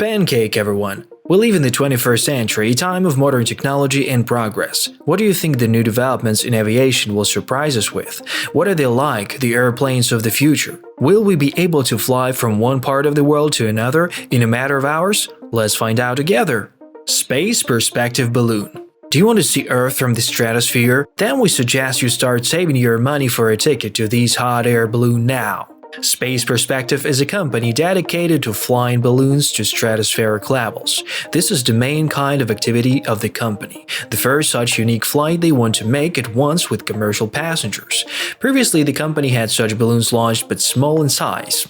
Pancake, everyone! We live in the 21st century, a time of modern technology and progress. What do you think the new developments in aviation will surprise us with? What are they like, the airplanes of the future? Will we be able to fly from one part of the world to another in a matter of hours? Let's find out together. Space Perspective Balloon. Do you want to see Earth from the stratosphere? Then we suggest you start saving your money for a ticket to this hot air balloon now. Space Perspective is a company dedicated to flying balloons to stratospheric levels. This is the main kind of activity of the company, the first such unique flight they want to make at once with commercial passengers. Previously, the company had such balloons launched but small in size.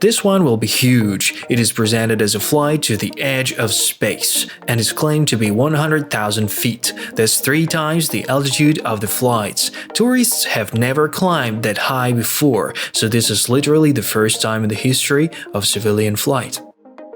This one will be huge. It is presented as a flight to the edge of space and is claimed to be 100,000 feet. That's 3 times the altitude of the flights. Tourists have never climbed that high before, so this is literally the first time in the history of civilian flight.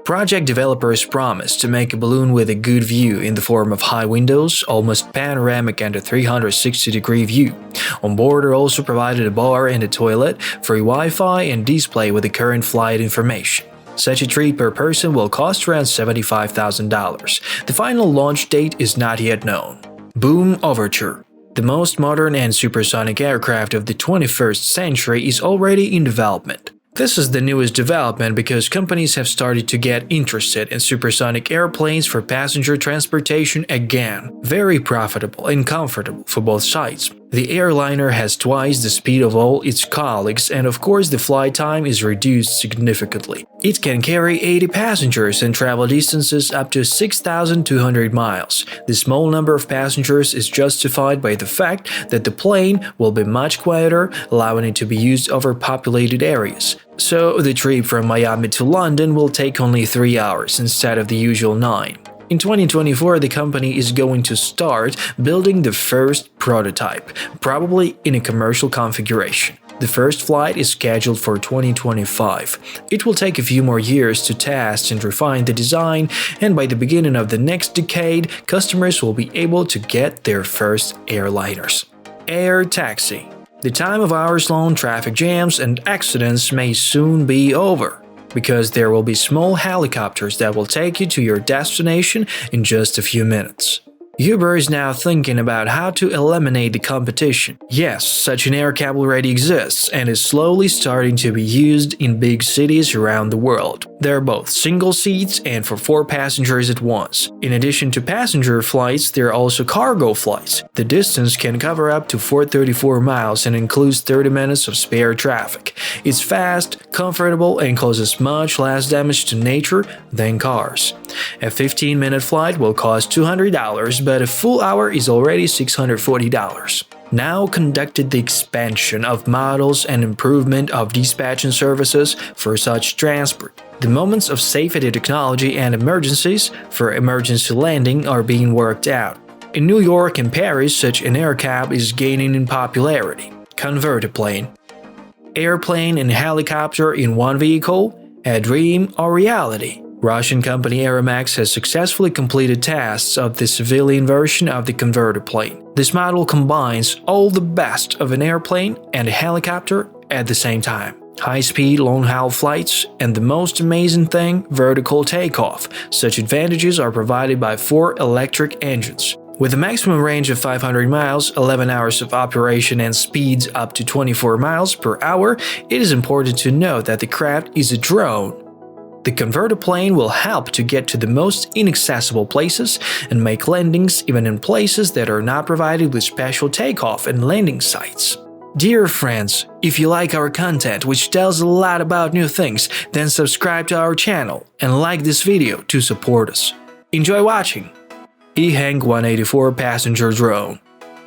Project developers promised to make a balloon with a good view in the form of high windows, almost panoramic and a 360-degree view. On board are also provided a bar and a toilet, free Wi-Fi and display with the current flight information. Such a trip per person will cost around $75,000. The final launch date is not yet known. Boom Overture. The most modern and supersonic aircraft of the 21st century is already in development. This is the newest development because companies have started to get interested in supersonic airplanes for passenger transportation again. Very profitable and comfortable for both sides. The airliner has twice the speed of all its colleagues, and of course the flight time is reduced significantly. It can carry 80 passengers and travel distances up to 6,200 miles. The small number of passengers is justified by the fact that the plane will be much quieter, allowing it to be used over populated areas. So the trip from Miami to London will take only 3 hours instead of the usual 9. In 2024, the company is going to start building the first prototype, probably in a commercial configuration. The first flight is scheduled for 2025. It will take a few more years to test and refine the design, and by the beginning of the next decade, customers will be able to get their first airliners. Air taxi. The time of hours-long traffic jams and accidents may soon be over, because there will be small helicopters that will take you to your destination in just a few minutes. Uber is now thinking about how to eliminate the competition. Yes, such an air cab already exists and is slowly starting to be used in big cities around the world. They're both single seats and for 4 passengers at once. In addition to passenger flights, there are also cargo flights. The distance can cover up to 434 miles and includes 30 minutes of spare traffic. It's fast, comfortable, and causes much less damage to nature than cars. A 15-minute flight will cost $200, but a full hour is already $640. Now conducted the expansion of models and improvement of dispatching services for such transport. The moments of safety technology and emergencies for emergency landing are being worked out. In New York and Paris, such an air cab is gaining in popularity. Convertiplane. Airplane and helicopter in one vehicle? A dream or reality? Russian company Aeromax has successfully completed tests of the civilian version of the convertiplane. This model combines all the best of an airplane and a helicopter at the same time. High-speed, long-haul flights, and the most amazing thing, vertical takeoff. Such advantages are provided by 4 electric engines. With a maximum range of 500 miles, 11 hours of operation and speeds up to 24 miles per hour, it is important to note that the craft is a drone. The convertiplane will help to get to the most inaccessible places and make landings even in places that are not provided with special takeoff and landing sites. Dear friends, if you like our content, which tells a lot about new things, then subscribe to our channel and like this video to support us. Enjoy watching! Ehang 184 passenger drone.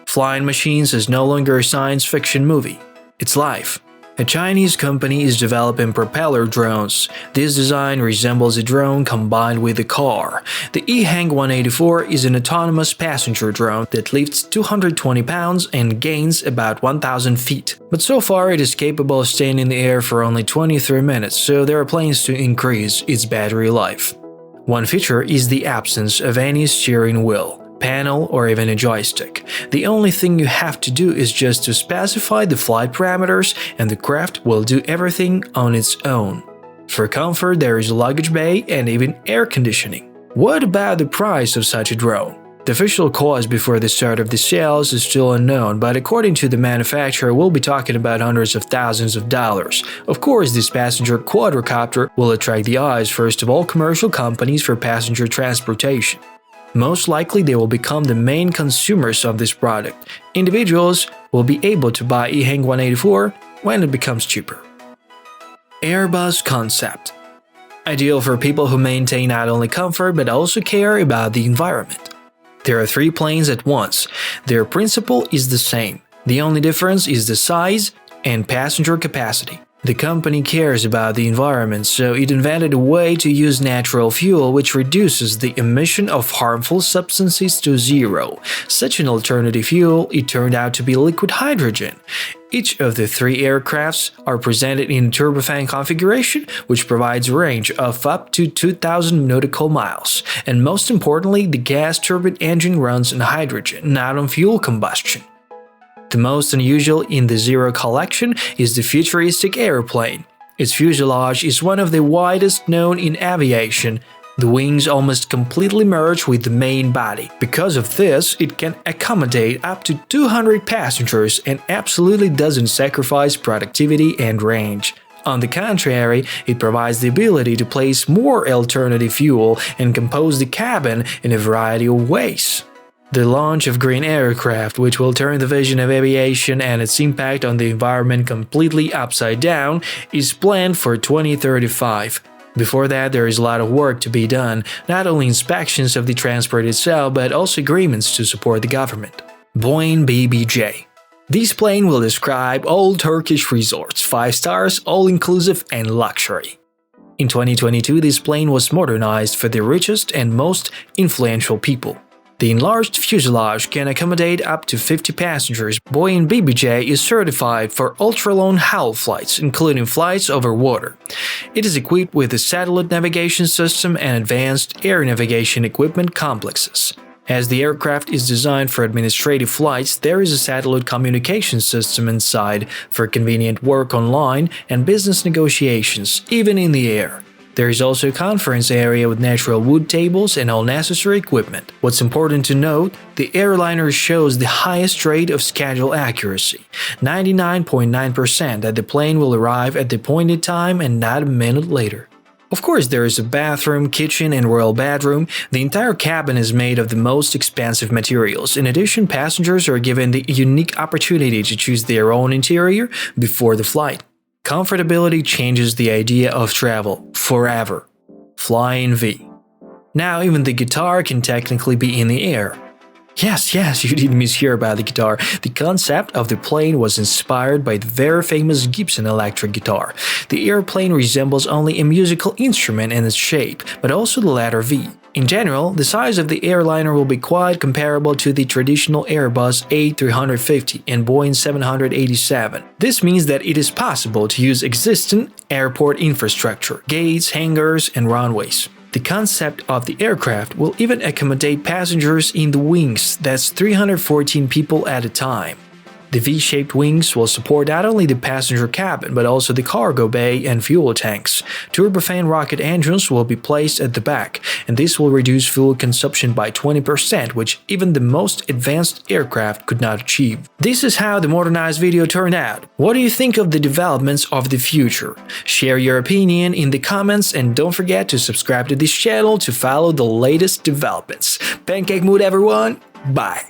Flying machines is no longer a science fiction movie. It's life. A Chinese company is developing propeller drones. This design resembles a drone combined with a car. The Ehang 184 is an autonomous passenger drone that lifts 220 pounds and gains about 1,000 feet. But so far it is capable of staying in the air for only 23 minutes, so there are plans to increase its battery life. One feature is the absence of any steering wheel, panel, or even a joystick. The only thing you have to do is just to specify the flight parameters and the craft will do everything on its own. For comfort, there is a luggage bay and even air conditioning. What about the price of such a drone? The official cost before the start of the sales is still unknown, but according to the manufacturer, we'll be talking about hundreds of thousands of dollars. Of course, this passenger quadricopter will attract the eyes first of all commercial companies for passenger transportation. Most likely, they will become the main consumers of this product. Individuals will be able to buy Ehang 184 when it becomes cheaper. Airbus Concept. Ideal for people who maintain not only comfort but also care about the environment. There are 3 planes at once. Their principle is the same. The only difference is the size and passenger capacity. The company cares about the environment, so it invented a way to use natural fuel which reduces the emission of harmful substances to zero. Such an alternative fuel, it turned out to be liquid hydrogen. Each of the 3 aircrafts are presented in a turbofan configuration, which provides a range of up to 2,000 nautical miles. And most importantly, the gas turbine engine runs on hydrogen, not on fuel combustion. The most unusual in the Zero collection is the futuristic airplane. Its fuselage is one of the widest known in aviation. The wings almost completely merge with the main body. Because of this, it can accommodate up to 200 passengers and absolutely doesn't sacrifice productivity and range. On the contrary, it provides the ability to place more alternative fuel and compose the cabin in a variety of ways. The launch of green aircraft, which will turn the vision of aviation and its impact on the environment completely upside down, is planned for 2035. Before that, there is a lot of work to be done, not only inspections of the transport itself, but also agreements to support the government. Boeing BBJ. This plane will describe all Turkish resorts, 5 stars, all-inclusive and luxury. In 2022, this plane was modernized for the richest and most influential people. The enlarged fuselage can accommodate up to 50 passengers. Boeing BBJ is certified for ultra-long haul flights, including flights over water. It is equipped with a satellite navigation system and advanced air navigation equipment complexes. As the aircraft is designed for administrative flights, there is a satellite communication system inside for convenient work online and business negotiations, even in the air. There is also a conference area with natural wood tables and all necessary equipment. What's important to note, the airliner shows the highest rate of schedule accuracy, 99.9% that the plane will arrive at the appointed time and not a minute later. Of course, there is a bathroom, kitchen, and royal bedroom. The entire cabin is made of the most expensive materials. In addition, passengers are given the unique opportunity to choose their own interior before the flight. Comfortability changes the idea of travel forever. Flying V. Now even the guitar can technically be in the air. Yes, you didn't mishear about the guitar. The concept of the plane was inspired by the very famous Gibson electric guitar. The airplane resembles only a musical instrument in its shape, but also the letter V. In general, the size of the airliner will be quite comparable to the traditional Airbus A350 and Boeing 787. This means that it is possible to use existing airport infrastructure, gates, hangars, and runways. The concept of the aircraft will even accommodate passengers in the wings, that's 314 people at a time. The V-shaped wings will support not only the passenger cabin but also the cargo bay and fuel tanks. Turbofan rocket engines will be placed at the back, and this will reduce fuel consumption by 20%, which even the most advanced aircraft could not achieve. This is how the modernized video turned out. What do you think of the developments of the future? Share your opinion in the comments and don't forget to subscribe to this channel to follow the latest developments. Pancake mood everyone, bye!